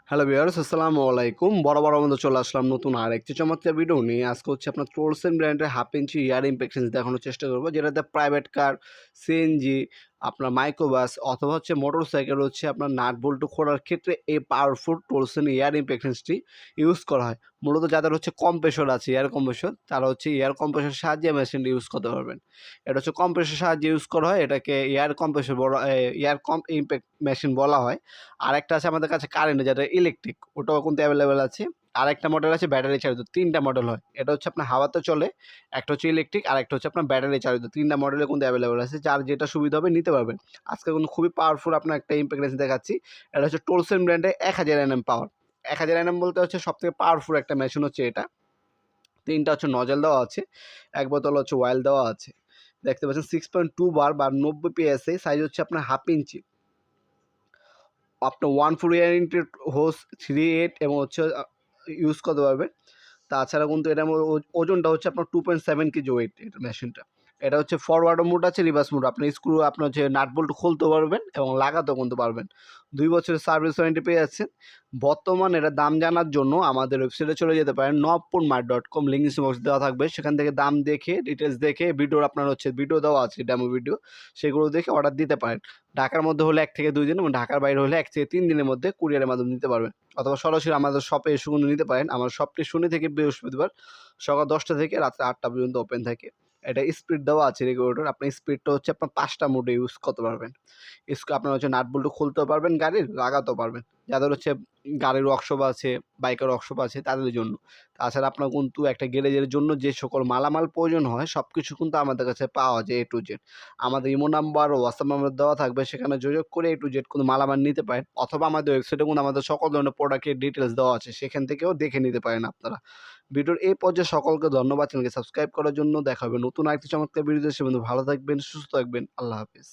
Hello viewers, আসসালামু আলাইকুম। বরাবরের মতো চলে আসলাম নতুন আরেকটি চমৎকার ভিডিও নিয়ে। আজকে হচ্ছে আপনার ট্রোলসেন ব্র্যান্ডের হাফ ইঞ্চি ইয়ার ইমপ্রেকশনস দেখানোর চেষ্টা করব, যেটাতে প্রাইভেট কার, সিএনজি, আপনার মাইক্রোবাস অথবা হচ্ছে মোটরসাইকেল হচ্ছে আপনার নাট বল্টু খোলার ক্ষেত্রে এই পাওয়ারফুল ট্রোলসেন ইয়ার ইমপ্রেকশনসটি ইউজ করা হয়। মূলত যাদের হচ্ছে কম্প্রেসর আছে, এয়ার কম্প্রেসর, তারা হচ্ছে এয়ার কম্প্রেসরের সাহায্যে মেশিনটি ইউজ করতে পারবেন। এটা হচ্ছে কম্প্রেসরের সাহায্যে ইউজ করা হয়, এটাকে এয়ার কম্প্রেসর বলা, এয়ার ইমপ্যাক্ট মেশিন বলা হয়। আরেকটা আছে আমাদের কাছে কারেন্ট, যেটা ইলেকট্রিক, ওটাও কিন্তু অ্যাভেলেবেল আছে। আরেকটা মডেল আছে ব্যাটারি চালিত, ৩টা মডেল হয়। এটা হচ্ছে আপনার হাওয়াতে চলে, একটা হচ্ছে ইলেকট্রিক, আর একটা হচ্ছে আপনার ব্যাটারি চালিত। ৩টা মডেলে কিন্তু অ্যাভেলেবেল আছে, যার যেটা সুবিধা হবে নিতে পারবেন। আজকে কিন্তু খুবই পাওয়ারফুল আপনার একটা ইম্প্যাক্ট দেখাচ্ছি। এটা হচ্ছে টোলসেন ব্র্যান্ডের 1000 এনএম পাওয়ার। 1000 এনএম বলতে হচ্ছে সবথেকে পাওয়ারফুল একটা মেশিন হচ্ছে এটা। 3টা হচ্ছে নজল দেওয়া আছে, এক বোতল হচ্ছে অয়েল দেওয়া আছে। দেখতে পাচ্ছেন 6.2 বার বা 90 পিএসআই, সাইজ হচ্ছে আপনার হাফ ইঞ্চি। আপনার 1 ফুট ওরিয়েন্টেড হোস 3.8 এবং হচ্ছে ইউজ করতে পারবেন। তাছাড়া কিন্তু এটার ওজনটা হচ্ছে আপনার 2.7 কেজি ওয়েট এটা মেশিনটা। এটা হচ্ছে ফরওয়ার্ড মোড আছে, রিভার্স মোড। আপনি স্ক্রু আপনার হচ্ছে নাট বল্টু খুলতে পারবেন এবং লাগাতেও কিন্তু পারবেন। 2 বছরের সার্ভিস ওয়ারেন্টি পেয়ে যাচ্ছেন। বর্তমান এটার দাম জানার জন্য আমাদের ওয়েবসাইটে চলে যেতে পারেন, noppunmart.com, লিঙ্ক ডিসক্রিপশন বক্সে দেওয়া থাকবে। সেখান থেকে দাম দেখে, ডিটেলস দেখে, ভিডিওর আপনার হচ্ছে ভিডিও দেওয়া আছে, ডেমো ভিডিও, সেগুলো দেখে অর্ডার দিতে পারেন। ঢাকার মধ্যে হলে 1 থেকে 2 দিন এবং ঢাকার বাইরে হলে 1 থেকে 3 দিনের মধ্যে কুরিয়ারের মাধ্যমে নিতে পারবেন, অথবা সরাসরি আমাদের শপে এসে কিন্তু নিতে পারেন। আমার শপটি শনি থেকে বৃহস্পতিবার সকাল 10টা থেকে রাত্রে 8টা পর্যন্ত ওপেন থাকে। এটা স্পিড দেওয়া আছে রেগুলেটর, আপনার স্পিডটা হচ্ছে আপনার 5টা মোডে ইউজ করতে পারবেন। আপনার হচ্ছে নাট বল্টু খুলতেও পারবেন, গাড়ির লাগাতেও পারবেন। যাদের হচ্ছে গাড়ির ওয়ার্কশপ আছে, বাইকের ওয়ার্কশপ আছে, তাদের জন্য। তাছাড়া আপনার কিন্তু একটা গ্যারেজের জন্য যে সকল মালামাল প্রয়োজন হয়, সব কিছু কিন্তু আমাদের কাছে পাওয়া যায় A to Z। আমাদের ইমো নাম্বার ও হোয়াটসঅ্যাপ নাম্বার দেওয়া থাকবে, সেখানে যোগাযোগ করে A to Z কোনো মালামাল নিতে পারেন, অথবা আমাদের ওয়েবসাইটে কিন্তু আমাদের সকল ধরনের প্রোডাক্টের ডিটেলস দেওয়া আছে, সেখান থেকেও দেখে নিতে পারেন আপনারা। ভিডিওর এই পর্যায়ে সকলকে ধন্যবাদ চ্যানেলকে সাবস্ক্রাইব করার জন্য। দেখা হবে নতুন আরেকটি চমৎকার ভিডিওতে। সে পর্যন্ত ভালো থাকবেন, সুস্থ থাকবেন। আল্লাহ হাফেজ।